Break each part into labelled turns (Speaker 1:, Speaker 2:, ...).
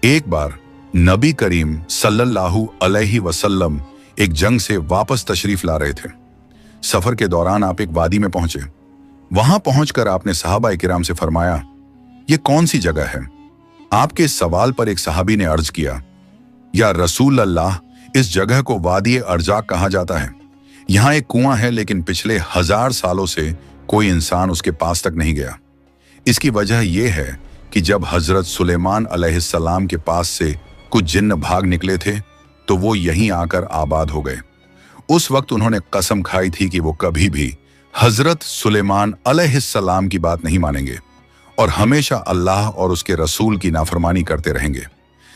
Speaker 1: एक बार नबी करीम सल्लल्लाहु अलैहि वसल्लम एक जंग से वापस तशरीफ ला रहे थे। सफर के दौरान आप एक वादी में पहुंचे। वहां पहुंचकर आपने सहाबा किराम से फरमाया, ये कौन सी जगह है? आपके इस सवाल पर एक सहाबी ने अर्ज किया, या रसूल अल्लाह, इस जगह को वादी अर्जाक कहा जाता है। यहाँ एक कुआं है, लेकिन पिछले 1000 सालों से कोई इंसान उसके पास तक नहीं गया। इसकी वजह यह है कि जब हजरत सुलेमान अलैहिस्सलाम के पास से कुछ जिन्न भाग निकले थे तो वो यहीं आकर आबाद हो गए। उस वक्त उन्होंने कसम खाई थी कि वो कभी भी हजरत सुलेमान अलैहिस्सलाम की बात नहीं मानेंगे और हमेशा अल्लाह और उसके रसूल की नाफरमानी करते रहेंगे।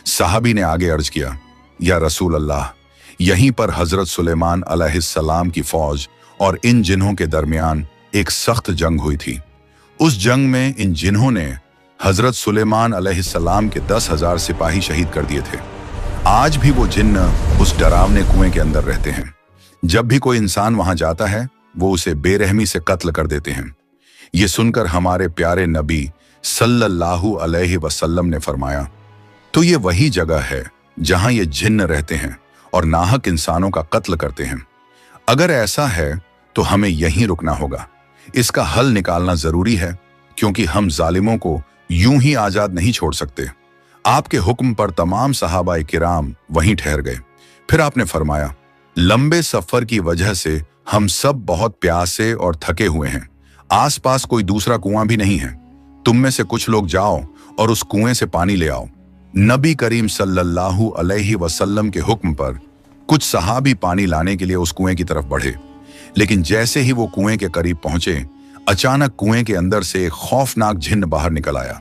Speaker 1: साहबी ने आगे अर्ज किया, या रसूल अल्लाह, यहीं पर हजरत सुलेमान अलैहिस्सलाम की फौज और इन जिन्हों के दरमियान एक सख्त जंग हुई थी। उस जंग में इन जिन्हों ने हजरत सुलेमान अलैहिस्सलाम के 10,000 सिपाही शहीद कर दिए थे। आज भी वो जिन्न उस डरावने कुएं के अंदर रहते हैं। जब भी कोई इंसान वहां जाता है वो उसे बेरहमी से कत्ल कर देते हैं। ये सुनकर हमारे प्यारे नबी सल्लल्लाहु अलैहि वसल्लम ने फरमाया, तो ये वही जगह है जहां ये जिन्न रहते हैं और नाहक इंसानों का कत्ल करते हैं। अगर ऐसा है तो हमें यहीं रुकना होगा। इसका हल निकालना जरूरी है, क्योंकि हम जालिमों को यूं ही आजाद नहीं छोड़ सकते। आपके हुक्म पर तमाम सहाबा किराम वहीं ठहर गए। फिर आपने फरमाया, लंबे सफर की वजह से हम सब बहुत प्यासे और थके हुए हैं। आसपास कोई दूसरा कुआं भी नहीं है। तुम में से कुछ लोग जाओ और उस कुएं से पानी ले आओ। नबी करीम सल्लल्लाहु अलैहि वसल्लम के हुक्म पर कुछ सहाबी पानी लाने के लिए उस कुएं की तरफ बढ़े, लेकिन जैसे ही वो कुएं के करीब पहुंचे, अचानक कुएं के अंदर से एक खौफनाक जिन्न बाहर निकल आया।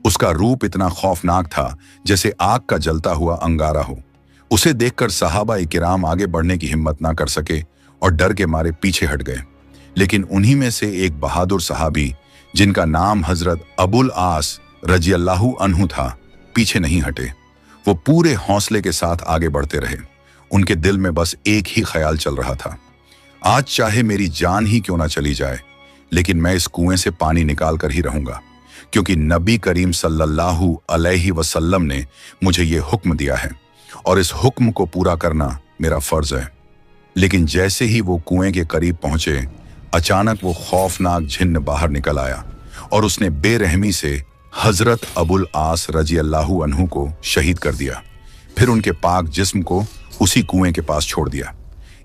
Speaker 1: उसका रूप इतना खौफनाक था जैसे आग का जलता हुआ अंगारा हो। उसे देखकर सहाबा किराम आगे बढ़ने की हिम्मत ना कर सके और डर के मारे पीछे हट गए। लेकिन उन्हीं में से एक बहादुर सहाबी, जिनका नाम हजरत अबुल आस रजियल्लाहु अन्हु था, पीछे नहीं हटे। वो पूरे हौसले के साथ आगे बढ़ते रहे। उनके दिल में बस एक ही ख्याल चल रहा था, आज चाहे मेरी जान ही क्यों ना चली जाए, लेकिन मैं इस कुएं से पानी निकाल कर ही रहूंगा, क्योंकि नबी करीम सल्लल्लाहु अलैहि वसल्लम ने मुझे ये हुक्म दिया है और इस हुक्म को पूरा करना मेरा फर्ज है। लेकिन जैसे ही वो कुएं के करीब पहुंचे, अचानक वो खौफनाक जिन्न बाहर निकल आया और उसने बेरहमी से हजरत अबुल आस रजियल्लाहु अन्हु को शहीद कर दिया। फिर उनके पाक जिस्म को उसी कुएं के पास छोड़ दिया।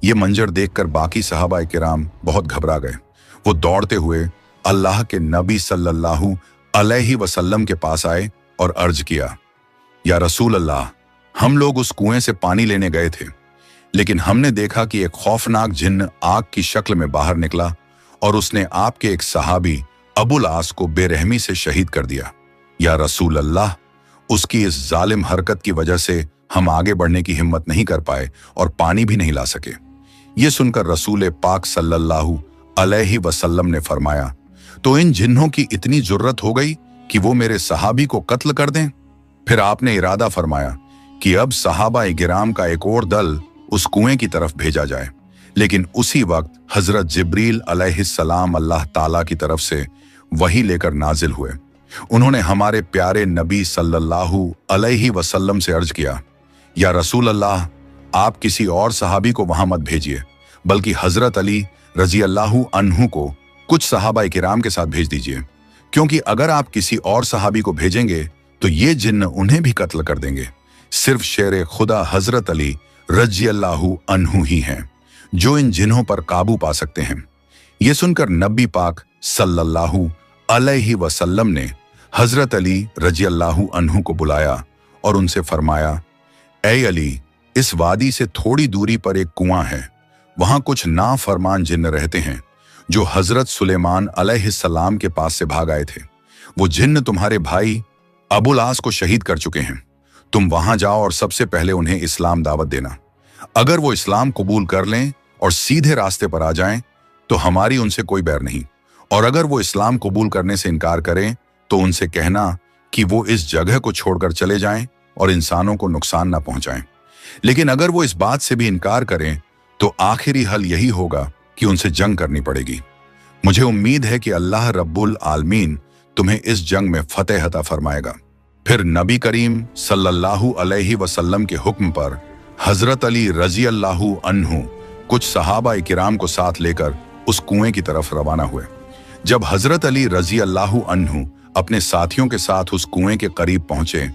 Speaker 1: ये मंजर देखकर बाकी सहाबा किराम बहुत घबरा गए। वो दौड़ते हुए अल्लाह के नबी सल्लल्लाहु अलैहि वसल्लम के पास आए और अर्ज किया, या रसूल अल्लाह, हम लोग उस कुएं से पानी लेने गए थे, लेकिन हमने देखा कि एक खौफनाक जिन्न आग की शक्ल में बाहर निकला और उसने आपके एक सहाबी अबुल आस को बेरहमी से शहीद कर दिया। या रसूल अल्लाह, उसकी इस जालिम हरकत की वजह से हम आगे बढ़ने की हिम्मत नहीं कर पाए और पानी भी नहीं ला सके। ये सुनकर रसूल पाक सल्लल्लाहु अलैहि वसल्लम ने फरमाया, तो इन जिन्हों की इतनी जुर्रत हो गई कि वो मेरे सहाबी को कत्ल कर दें? फिर आपने इरादा फरमाया कि अब सहाबा गिराम का एक और दल उस कुएं की तरफ भेजा जाए। लेकिन उसी वक्त हजरत जिब्रील अलैहिस्सलाम अल्लाह ताला की तरफ से वही लेकर नाजिल हुए। उन्होंने हमारे प्यारे नबी सल्लल्लाहु अलैहि वसल्लम से अर्ज किया, या रसूल अल्लाह, आप किसी और सहाबी को वहां मत भेजिए, बल्कि हजरत अली रजियल्लाहु अन्हु को कुछ सहाबा किराम के साथ भेज दीजिए, क्योंकि अगर आप किसी और सहाबी को भेजेंगे तो ये जिन्न उन्हें भी कत्ल कर देंगे। सिर्फ शेर खुदा हजरत अली रजियल्लाहु अन्हु ही हैं जो इन जिन्हों पर काबू पा सकते हैं। ये सुनकर नबी पाक सल्लल्लाहु अलैहि वसल्लम ने हजरत अली रजियल्लाहु अन्हु को बुलाया और उनसे फरमाया, ऐ अली, इस वादी से थोड़ी दूरी पर एक कुआं है। वहां कुछ नाफरमान जिन्न रहते हैं जो हजरत सुलेमान अलैहिस्सलाम के पास से भाग आए थे। वो जिन्न तुम्हारे भाई अबुल आस को शहीद कर चुके हैं। तुम वहां जाओ और सबसे पहले उन्हें इस्लाम दावत देना। अगर वो इस्लाम कबूल कर लें और सीधे रास्ते पर आ जाएं तो हमारी उनसे कोई बैर नहीं, और अगर वो इस्लाम कबूल करने से इनकार करें तो उनसे कहना कि वो इस जगह को छोड़कर चले जाएं और इंसानों को नुकसान ना पहुंचाएं। लेकिन अगर वो इस बात से भी इनकार करें तो आखिरी हल यही होगा कि उनसे जंग करनी पड़ेगी। मुझे उम्मीद है कि अल्लाह रब्बुल आलमीन तुम्हें इस जंग में फतेह अता फरमाएगा। फिर नबी करीम सल्लल्लाहु अलैहि वसल्लम के हुक्म पर हजरत अली रजी अल्लाहु अन्हु कुछ सहाबा किराम को साथ लेकर उस कुएं की तरफ रवाना हुए। जब हजरत अली रजी अल्लाहु अन्हु अपने साथियों के साथ उस कुएं के करीब पहुंचे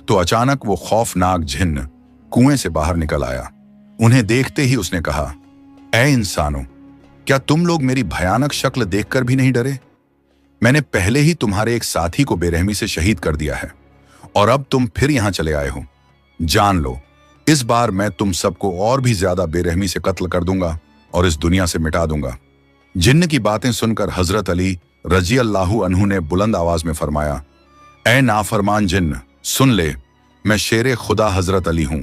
Speaker 1: तो अचानक वो खौफनाक जिन्न कुएं से बाहर निकल आया। उन्हें देखते ही उसने कहा, ऐ इंसानों, क्या तुम लोग मेरी भयानक शक्ल देखकर भी नहीं डरे? मैंने पहले ही तुम्हारे एक साथी को बेरहमी से शहीद कर दिया है और अब तुम फिर यहां चले आए हो। जान लो, इस बार मैं तुम सबको और भी ज्यादा बेरहमी से कत्ल कर दूंगा और इस दुनिया से मिटा दूंगा। जिन्न की बातें सुनकर हजरत अली रजी अल्लाहु अन्हु ने बुलंद आवाज में फरमाया, ऐ नाफरमान जिन्न, सुन ले, मैं शेर खुदा हजरत अली हूं।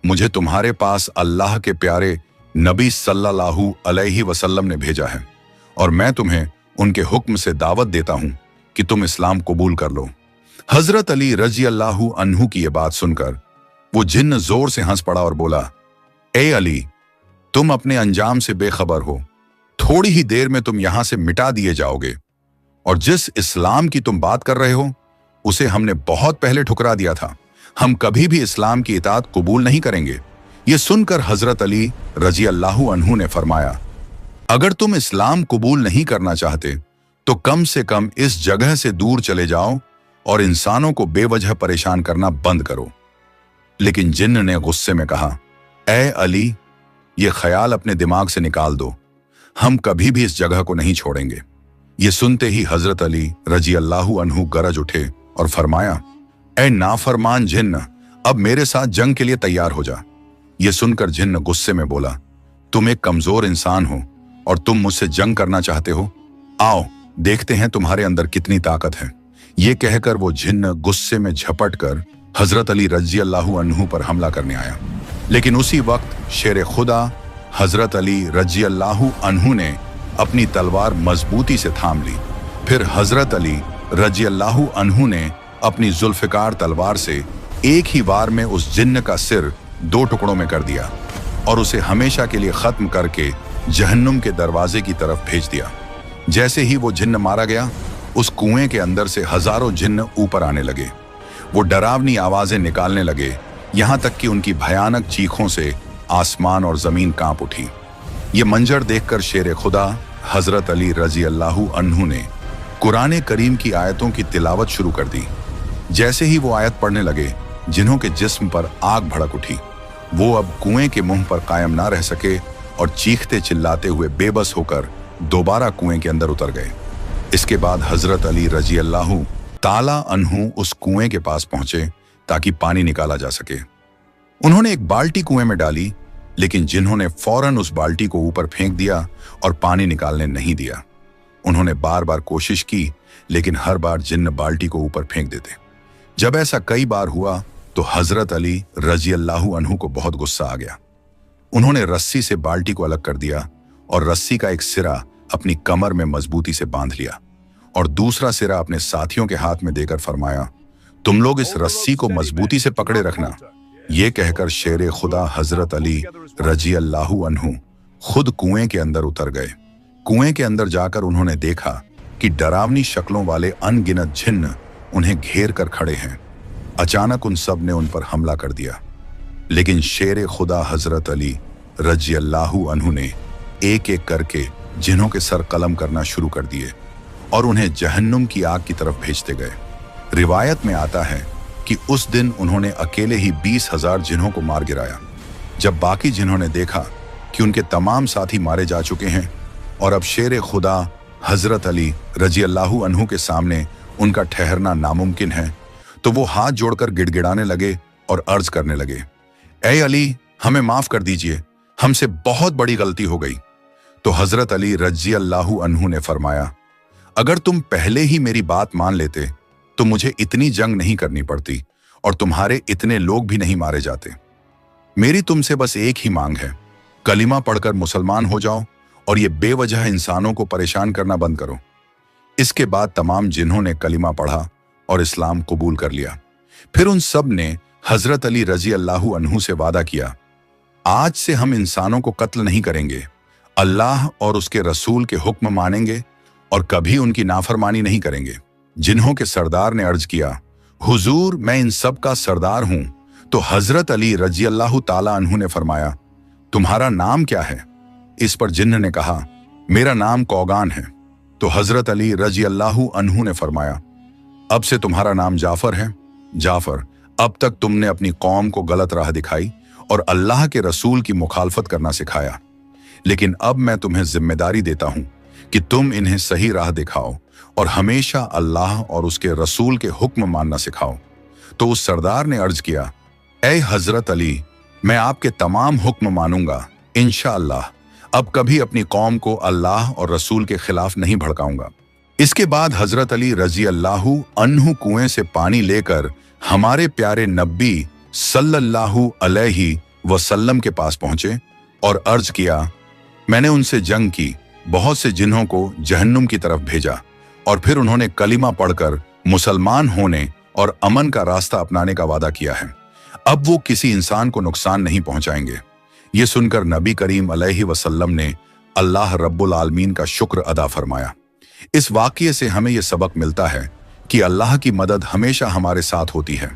Speaker 1: मुझे तुम्हारे पास अल्लाह के प्यारे नबी सल्लल्लाहु अलैहि वसल्लम ने भेजा है और मैं तुम्हें उनके हुक्म से दावत देता हूं कि तुम इस्लाम कबूल कर लो। हजरत अली रजी अल्लाहु अन्हु की यह बात सुनकर वो जिन्न जोर से हंस पड़ा और बोला, ए अली, तुम अपने अंजाम से बेखबर हो। थोड़ी ही देर में तुम यहां से मिटा दिए जाओगे और जिस इस्लाम की तुम बात कर रहे हो उसे हमने बहुत पहले ठुकरा दिया था। हम कभी भी इस्लाम की इताअत कबूल नहीं करेंगे। ये सुनकर हजरत अली रजी अल्लाहु अन्हु ने फरमाया, अगर तुम इस्लाम कबूल नहीं करना चाहते तो कम से कम इस जगह से दूर चले जाओ और इंसानों को बेवजह परेशान करना बंद करो। लेकिन जिन्न ने गुस्से में कहा, ऐ अली, ये ख्याल अपने दिमाग से निकाल दो, हम कभी भी इस जगह को नहीं छोड़ेंगे। ये सुनते ही हजरत अली रजी अल्लाहु अन्हु गरज उठे और फरमाया, ऐ नाफरमान जिन्न, अब मेरे साथ जंग के लिए तैयार हो जा। ये सुनकर जिन्न गुस्से में बोला, तुम एक कमजोर इंसान हो और तुम मुझसे जंग करना चाहते हो? आओ देखते हैं तुम्हारे अंदर कितनी ताकत है। ये कहकर वो जिन्न गुस्से में झपट कर हजरत अली रजी अल्लाहु अन्हु पर हमला करने आया। लेकिन उसी वक्त शेर खुदा हजरत अली रजी अल्लाहु अन्हु ने अपनी तलवार मजबूती से थाम ली। फिर हजरत अली रजी अल्लाहु अन्हु ने अपनी जुल्फिकार तलवार से एक ही वार में उस जिन्न का सिर 2 टुकड़ों में कर दिया और उसे हमेशा के लिए खत्म करके जहन्नुम के दरवाजे की तरफ भेज दिया। जैसे ही वो जिन्न मारा गया, उस कुएं के अंदर से हजारों जिन्न ऊपर आने लगे। वो डरावनी आवाजें निकालने लगे, यहां तक कि उनकी भयानक चीखों से आसमान और जमीन कांप उठी। ये मंजर देखकर शेर खुदा हजरत अली रजी अल्लाहु अन्हु ने कुरान करीम की आयतों की तिलावत शुरू कर दी। जैसे ही वो आयत पढ़ने लगे, जिन्हों के जिस्म पर आग भड़क उठी। वो अब कुएं के मुंह पर कायम ना रह सके और चीखते चिल्लाते हुए बेबस होकर दोबारा कुएं के अंदर उतर गए। इसके बाद हजरत अली रजी अल्लाहु ताला अन्हु उस कुएं के पास पहुंचे ताकि पानी निकाला जा सके। उन्होंने एक बाल्टी कुएं में डाली, लेकिन जिन्होंने फौरन उस बाल्टी को ऊपर फेंक दिया और पानी निकालने नहीं दिया। उन्होंने बार बार कोशिश की, लेकिन हर बार जिन्न बाल्टी को ऊपर फेंक देते। जब ऐसा कई बार हुआ तो हजरत अली रजी अल्लाहु अन्हु को बहुत गुस्सा आ गया। उन्होंने रस्सी से बाल्टी को अलग कर दिया और रस्सी का एक सिरा अपनी कमर में मजबूती से बांध लिया और दूसरा सिरा अपने साथियों के हाथ में देकर फरमाया, तुम लोग इस रस्सी को मजबूती से पकड़े रखना। ये कहकर शेर खुदा हजरत अली रजी अल्लाहु अन्हु खुद कुएं के अंदर उतर गए। कुएं के अंदर जाकर उन्होंने देखा कि डरावनी शक्लों वाले अनगिनत जिन्न उन्हें घेर कर खड़े हैं। अचानक उन सब ने उन पर हमला कर दिया, लेकिन शेर खुदा हजरत अली रजी अल्लाहु अन्हु ने एक एक करके जिन्हों के सर कलम करना शुरू कर दिए और उन्हें जहन्नुम की आग की तरफ भेजते गए। रिवायत में आता है कि उस दिन उन्होंने अकेले ही 20,000 जिन्हों को मार गिराया। जब बाकी जिन्हों ने देखा कि उनके तमाम साथी मारे जा चुके हैं और अब शेर खुदा हजरत अली रजी अल्लाहु अन्हु के सामने उनका ठहरना नामुमकिन है, तो वो हाथ जोड़कर गिड़गिड़ाने लगे और अर्ज करने लगे, ऐ अली, हमें माफ कर दीजिए, हमसे बहुत बड़ी गलती हो गई। तो हजरत अली रजी अल्लाहु अन्हु ने फरमाया, अगर तुम पहले ही मेरी बात मान लेते तो मुझे इतनी जंग नहीं करनी पड़ती और तुम्हारे इतने लोग भी नहीं मारे जाते। मेरी तुमसे बस एक ही मांग है, कलिमा पढ़कर मुसलमान हो जाओ और ये बेवजह इंसानों को परेशान करना बंद करो। इसके बाद तमाम जिन्हों ने कलिमा पढ़ा और इस्लाम कबूल कर लिया। फिर उन सब ने हजरत अली रजी अल्लाहु अन्हु से वादा किया, आज से हम इंसानों को कत्ल नहीं करेंगे, अल्लाह और उसके रसूल के हुक्म मानेंगे और कभी उनकी नाफरमानी नहीं करेंगे। जिन्हों के सरदार ने अर्ज किया, हुजूर, मैं इन सब का सरदार हूं। तो हजरत अली रजी अल्लाह ताला अन्हु ने फरमाया, तुम्हारा नाम क्या है? इस पर जिन्न ने कहा, मेरा नाम कौगान है। तो हजरत अली रजी अल्लाह अन्हु ने फरमाया, अब से तुम्हारा नाम जाफर है। जाफर, अब तक तुमने अपनी कौम को गलत राह दिखाई और अल्लाह के रसूल की मुखालफत करना सिखाया, लेकिन अब मैं तुम्हें जिम्मेदारी देता हूं कि तुम इन्हें सही राह दिखाओ और हमेशा अल्लाह और उसके रसूल के हुक्म मानना सिखाओ। तो उस सरदार ने अर्ज किया, ऐ हजरत अली, मैं आपके तमाम हुक्म मानूंगा इंशाअल्लाह। अब कभी अपनी कौम को अल्लाह और रसूल के खिलाफ नहीं भड़काऊंगा। इसके बाद हजरत अली रजी अल्लाहु अन्हु कुएं से पानी लेकर हमारे प्यारे नबी सल्लल्लाहु अलैहि वसल्लम के पास पहुंचे और अर्ज किया, मैंने उनसे जंग की, बहुत से जिन्हों को जहन्नुम की तरफ भेजा और फिर उन्होंने कलिमा पढ़कर मुसलमान होने और अमन का रास्ता अपनाने का वादा किया है। अब वो किसी इंसान को नुकसान नहीं पहुंचाएंगे। ये सुनकर नबी करीम अलैहि वसल्लम ने अल्लाह रब्बुल आलमीन का शुक्र अदा फरमाया। इस वाक़ये से हमें यह सबक मिलता है कि अल्लाह की मदद हमेशा हमारे साथ होती है।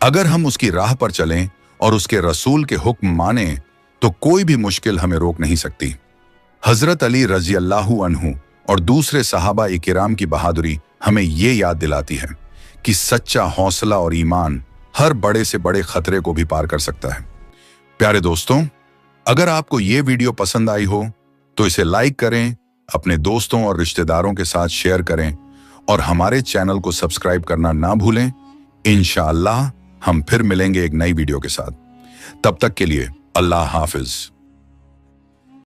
Speaker 1: अगर हम उसकी राह पर चलें और उसके रसूल के हुक्म मानें तो कोई भी मुश्किल हमें रोक नहीं सकती। हजरत अली रजी अल्लाहु अन्हु और दूसरे सहाबा इकिराम की बहादुरी हमें ये याद दिलाती है कि सच्चा हौसला और ईमान हर बड़े से बड़े खतरे को भी पार कर सकता है। प्यारे दोस्तों, अगर आपको ये वीडियो पसंद आई हो तो इसे लाइक करें, अपने दोस्तों और रिश्तेदारों के साथ शेयर करें और हमारे चैनल को सब्सक्राइब करना ना भूलें। इंशाअल्लाह हम फिर मिलेंगे एक नई वीडियो के साथ। तब तक के लिए अल्लाह हाफिज।